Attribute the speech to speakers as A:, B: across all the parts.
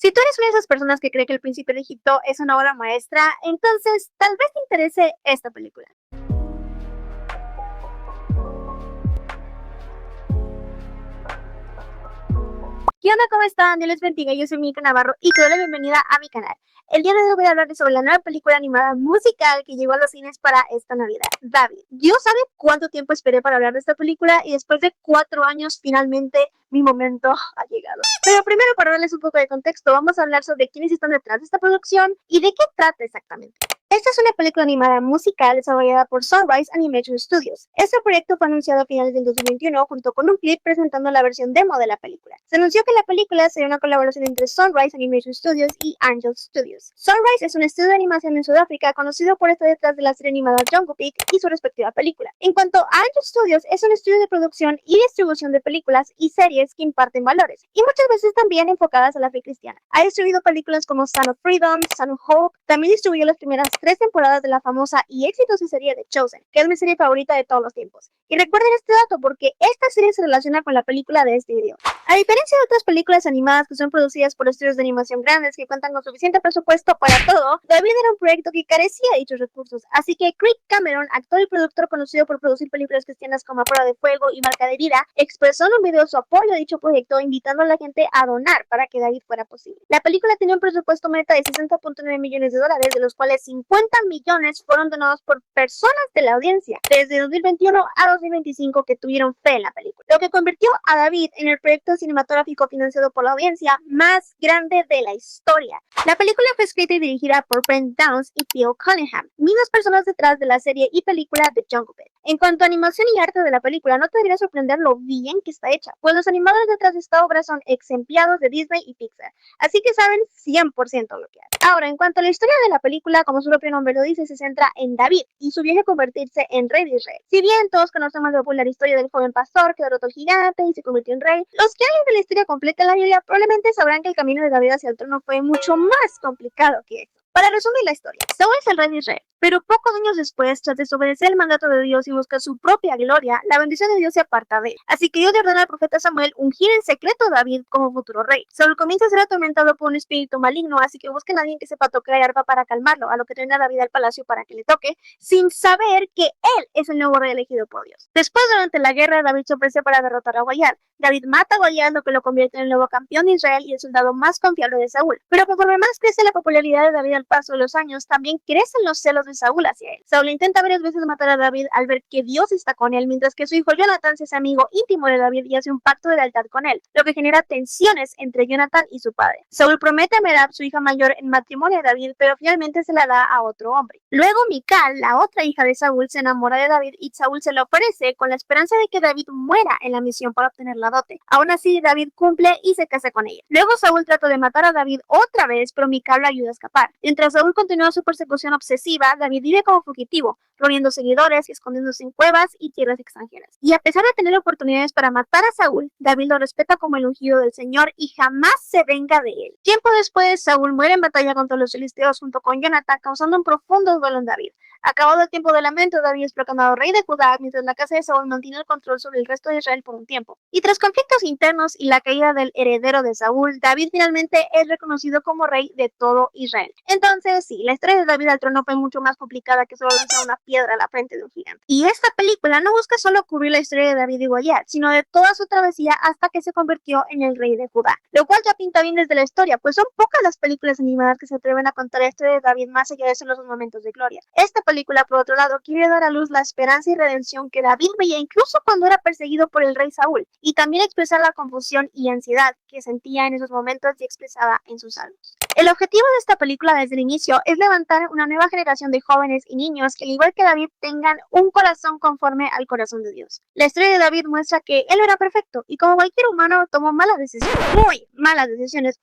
A: Si tú eres una de esas personas que cree que El Príncipe de Egipto es una obra maestra, entonces tal vez te interese esta película. ¿Qué onda? ¿Cómo están? Dios les bendiga, yo soy Mica Navarro y te doy la bienvenida a mi canal. El día de hoy voy a hablarles sobre la nueva película animada musical que llegó a los cines para esta Navidad, David. Dios sabe cuánto tiempo esperé para hablar de esta película y después de 4 años finalmente mi momento ha llegado. Pero primero, para darles un poco de contexto, vamos a hablar sobre quiénes están detrás de esta producción y de qué trata exactamente. Esta es una película animada musical desarrollada por Sunrise Animation Studios. Este proyecto fue anunciado a finales del 2021 junto con un clip presentando la versión demo de la película. Se anunció que la película sería una colaboración entre Sunrise Animation Studios y Angel Studios. Sunrise es un estudio de animación en Sudáfrica conocido por estar detrás de la serie animada Jungle Book y su respectiva película. En cuanto a Angel Studios, es un estudio de producción y distribución de películas y series que imparten valores, y muchas veces también enfocadas a la fe cristiana. Ha distribuido películas como Son of Freedom, Son of Hope, también distribuyó las primeras 3 temporadas de la famosa y exitosa serie de Chosen, que es mi serie favorita de todos los tiempos. Y recuerden este dato porque esta serie se relaciona con la película de este video. A diferencia de otras películas animadas que son producidas por estudios de animación grandes que cuentan con suficiente presupuesto para todo, David era un proyecto que carecía de dichos recursos, así que Craig Cameron, actor y productor conocido por producir películas cristianas como A Prueba de Fuego y Marca de Herida, expresó en un video su apoyo a dicho proyecto, invitando a la gente a donar para que David fuera posible. La película tenía un presupuesto meta de $60.9 millones, de los cuales 50 millones fueron donados por personas de la audiencia desde 2021 a 2025 que tuvieron fe en la película, lo que convirtió a David en el proyecto cinematográfico financiado por la audiencia más grande de la historia. La película fue escrita y dirigida por Brent Downs y Phil Cunningham, mismas personas detrás de la serie y película de Jungle Book. En cuanto a animación y arte de la película, no te debería sorprender lo bien que está hecha, pues los animadores detrás de esta obra son ex empleados de Disney y Pixar, así que saben 100% lo que hacen. Ahora, en cuanto a la historia de la película, como su propio nombre lo dice, se centra en David y su viaje a convertirse en rey de Israel. Si bien todos conocemos la popular historia del joven pastor que derrotó al gigante y se convirtió en rey, los que hayan de la historia completa en la Biblia probablemente sabrán que el camino de David hacia el trono fue mucho más complicado que eso. Para resumir la historia, Saúl es el rey de Israel, pero pocos años después, tras desobedecer el mandato de Dios y buscar su propia gloria, la bendición de Dios se aparta de él. Así que Dios le ordena al profeta Samuel ungir en secreto a David como futuro rey. Saúl comienza a ser atormentado por un espíritu maligno, así que busquen a alguien que sepa tocar el arpa para calmarlo, a lo que traen a David al palacio para que le toque, sin saber que él es el nuevo rey elegido por Dios. Después, durante la guerra, David se ofrece para derrotar a Goliat. David mata a Goliat, lo que lo convierte en el nuevo campeón de Israel y el soldado más confiable de Saúl. Pero conforme más crece la popularidad de David al paso de los años, también crecen los celos de Saúl hacia él. Saúl intenta varias veces matar a David al ver que Dios está con él, mientras que su hijo Jonathan se hace amigo íntimo de David y hace un pacto de lealtad con él, lo que genera tensiones entre Jonathan y su padre. Saúl promete a Merab, su hija mayor, en matrimonio a David, pero finalmente se la da a otro hombre. Luego Mical, la otra hija de Saúl, se enamora de David y Saúl se lo ofrece con la esperanza de que David muera en la misión para obtener la dote. Aún así, David cumple y se casa con ella. Luego Saúl trata de matar a David otra vez, pero Mical lo ayuda a escapar. Mientras Saúl continúa su persecución obsesiva, David vive como fugitivo, reuniendo seguidores y escondiéndose en cuevas y tierras extranjeras. Y a pesar de tener oportunidades para matar a Saúl, David lo respeta como el ungido del Señor y jamás se venga de él. Tiempo después, Saúl muere en batalla contra los filisteos junto con Jonathan, causando un profundo duelo en David. Acabado el tiempo de lamento, David es proclamado rey de Judá, mientras la casa de Saúl mantiene el control sobre el resto de Israel por un tiempo. Y tras conflictos internos y la caída del heredero de Saúl, David finalmente es reconocido como rey de todo Israel. Entonces, sí, la historia de David al trono fue mucho más complicada que solo lanzar una piedra a la frente de un gigante. Y esta película no busca solo cubrir la historia de David y Goliat, sino de toda su travesía hasta que se convirtió en el rey de Judá. Lo cual ya pinta bien desde la historia, pues son pocas las películas animadas que se atreven a contar la historia de David más allá de solo sus momentos de gloria. Esta película, por otro lado, quiere dar a luz la esperanza y redención que David veía incluso cuando era perseguido por el rey Saúl, y también expresar la confusión y ansiedad que sentía en esos momentos y expresaba en sus salmos. El objetivo de esta película desde el inicio es levantar una nueva generación de jóvenes y niños que, al igual que David, tengan un corazón conforme al corazón de Dios. La historia de David muestra que él era perfecto y, como cualquier humano, tomó malas decisiones, muy malas decisiones,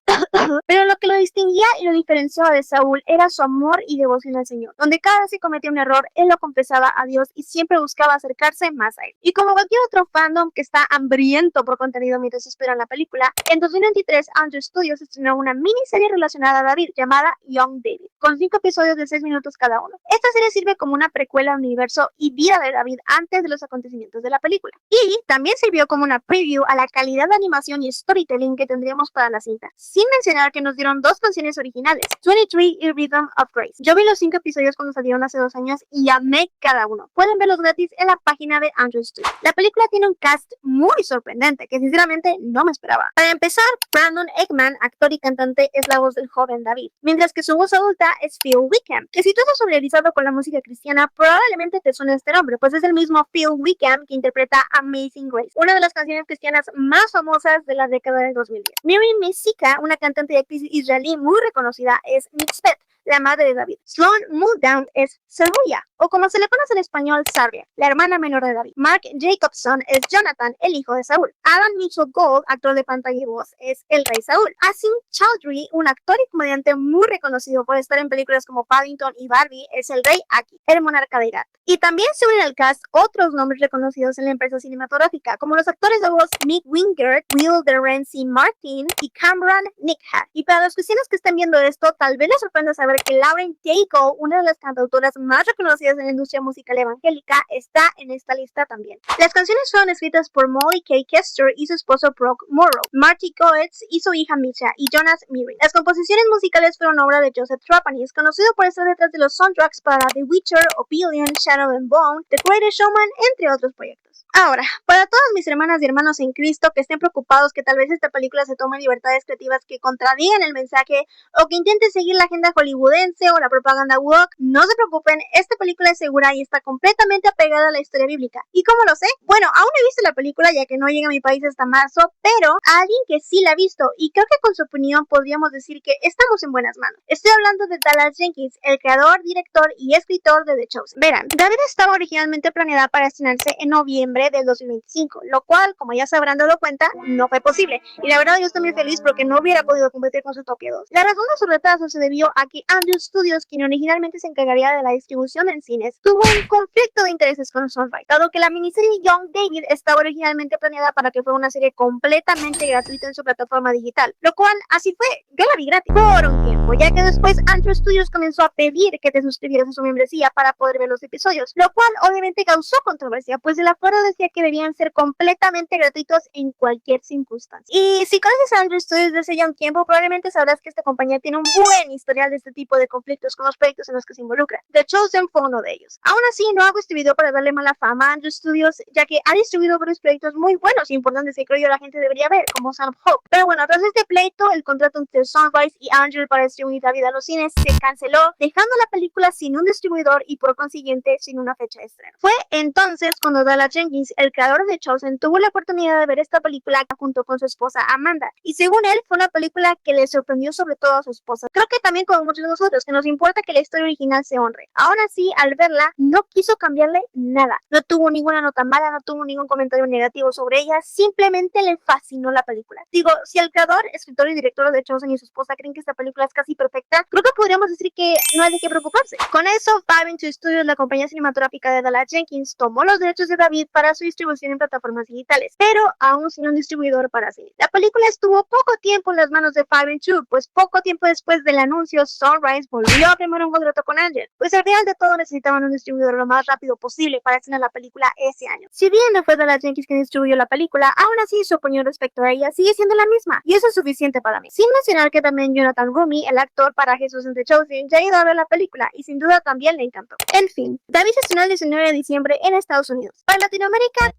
A: pero lo que lo distinguía y lo diferenciaba de Saúl era su amor y devoción al Señor, donde cada vez que cometía un error, él lo confesaba a Dios y siempre buscaba acercarse más a él. Y como cualquier otro fandom que está hambriento por contenido mientras esperan la película, en 2023 Angel Studios estrenó una miniserie relacionada mencionada a David, llamada Young David, con 5 episodios de 6 minutos cada uno. Esta serie sirve como una precuela al universo y vida de David antes de los acontecimientos de la película. Y también sirvió como una preview a la calidad de animación y storytelling que tendríamos para la cinta, sin mencionar que nos dieron 2 canciones originales, 23 y Rhythm of Grace. Yo vi los 5 episodios cuando salieron hace 2 años y amé cada uno. Pueden verlos gratis en la página de Andrew Studios. La película tiene un cast muy sorprendente que sinceramente no me esperaba. Para empezar, Brandon Eggman, actor y cantante, es la voz del joven David, mientras que su voz adulta es Phil Wickham, que si tú estás familiarizado con la música cristiana, probablemente te suene este nombre, pues es el mismo Phil Wickham que interpreta Amazing Grace, una de las canciones cristianas más famosas de la década del 2010. Miriam Mesika, una cantante y actriz israelí muy reconocida, es Mitzpet, la madre de David. Sloan Muldown es Saruya, o como se le conoce en español, Sarvia, la hermana menor de David. Mark Jacobson es Jonathan, el hijo de Saúl. Adam Mitchell Gold, actor de pantalla y voz, es el rey Saúl. Asim Chowdhury, un actor y comediante muy reconocido por estar en películas como Paddington y Barbie, es el rey Aki, el monarca de Irak. Y también se unen al cast otros nombres reconocidos en la empresa cinematográfica, como los actores de voz Mick Wingert, Will de Renzi Martin y Cameron Nickhat. Y para los cristianos que estén viendo esto, tal vez les sorprenda saber que Lauren Daigle, una de las cantautoras más reconocidas en la industria musical evangélica, está en esta lista también. Las canciones fueron escritas por Molly K. Kester y su esposo Brock Morrow, Marty Goetz y su hija Misha, y Jonas Mirin. Las composiciones musicales fueron obra de Joseph Trapanis, conocido por estar detrás de los soundtracks para The Witcher, Opinion, Shadow and Bone, The Greatest Showman, entre otros proyectos. Ahora, para todas mis hermanas y hermanos en Cristo que estén preocupados que tal vez esta película se tome libertades creativas que contradigan el mensaje o que intente seguir la agenda hollywoodense o la propaganda woke, no se preocupen, esta película es segura y está completamente apegada a la historia bíblica. ¿Y cómo lo sé? Bueno, aún no he visto la película ya que no llega a mi país hasta marzo, pero a alguien que sí la ha visto y creo que con su opinión podríamos decir que estamos en buenas manos. Estoy hablando de Dallas Jenkins, el creador, director y escritor de The Chosen. Verán, David estaba originalmente planeada para estrenarse en noviembre del 2025, lo cual, como ya se habrán dado cuenta, no fue posible. Y la verdad yo estoy muy feliz porque no hubiera podido competir con Zootopia 2. La razón de su retraso se debió a que Andrew Studios, quien originalmente se encargaría de la distribución en cines, tuvo un conflicto de intereses con Sunrise, dado que la miniserie Young David estaba originalmente planeada para que fuera una serie completamente gratuita en su plataforma digital, lo cual así fue. Yo la vi gratis por un tiempo, ya que después Andrew Studios comenzó a pedir que te suscribieras a su membresía para poder ver los episodios, lo cual obviamente causó controversia, pues el acuerdo decía que debían ser completamente gratuitos en cualquier circunstancia. Y si conoces a Andrew Studios desde ya un tiempo, probablemente sabrás que esta compañía tiene un buen historial de este tipo de conflictos con los proyectos en los que se involucra. The Chosen fue uno de ellos. Aún así, no hago este video para darle mala fama a Andrew Studios, ya que ha distribuido varios proyectos muy buenos y importantes que creo yo la gente debería ver, como Son of Hope. Pero bueno, tras este pleito, el contrato entre Sunrise y Andrew para distribuir David a los cines se canceló, dejando la película sin un distribuidor y por consiguiente sin una fecha de estreno. Fue entonces cuando Dallas Jenkins, el creador de Chosen, tuvo la oportunidad de ver esta película junto con su esposa Amanda, y según él fue una película que le sorprendió sobre todo a su esposa. Creo que también como muchos de nosotros, que nos importa que la historia original se honre. Aún así, al verla, no quiso cambiarle nada. No tuvo ninguna nota mala, no tuvo ningún comentario negativo sobre ella, simplemente le fascinó la película. Digo, si el creador, escritor y director de Chosen y su esposa creen que esta película es casi perfecta, creo que podríamos decir que no hay de qué preocuparse. Con eso, 502 Studios, la compañía cinematográfica de Dallas Jenkins, tomó los derechos de David para su distribución en plataformas digitales, pero aún sin un distribuidor para cine. La película estuvo poco tiempo en las manos de 502, pues poco tiempo después del anuncio, Sunrise volvió a firmar un contrato con Angel, pues al final de todo necesitaban un distribuidor lo más rápido posible para estrenar la película ese año. Si bien no fue Dallas Jenkins quien distribuyó la película, aún así su opinión respecto a ella sigue siendo la misma, y eso es suficiente para mí. Sin mencionar que también Jonathan Roumie, el actor para Jesús en The Chosen, ya ha ido a ver la película y sin duda también le encantó. En fin, David se estrenó el 19 de diciembre en Estados Unidos. Para Latinoamérica,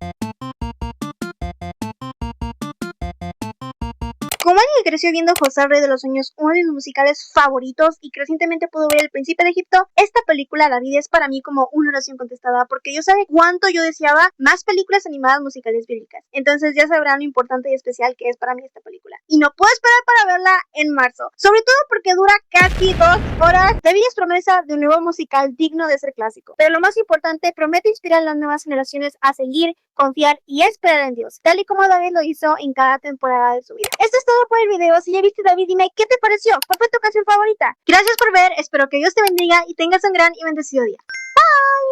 A: como alguien que creció viendo José el Rey de los Sueños, uno de mis musicales favoritos, y que recientemente pudo ver El Príncipe de Egipto, esta película, David, es para mí como una oración contestada, porque yo sabe cuánto yo deseaba más películas animadas musicales bíblicas. Entonces ya sabrán lo importante y especial que es para mí esta película. Y no puedo esperar para verla en marzo, sobre todo porque dura casi 2 horas. David es promesa de un nuevo musical digno de ser clásico, pero lo más importante, promete inspirar a las nuevas generaciones a seguir, confiar y esperar en Dios, tal y como David lo hizo en cada temporada de su vida. Esto es todo por el video. Si ya viste, David, dime qué te pareció, cuál fue tu canción favorita. Gracias por ver, espero que Dios te bendiga y tengas un gran y bendecido día. Bye.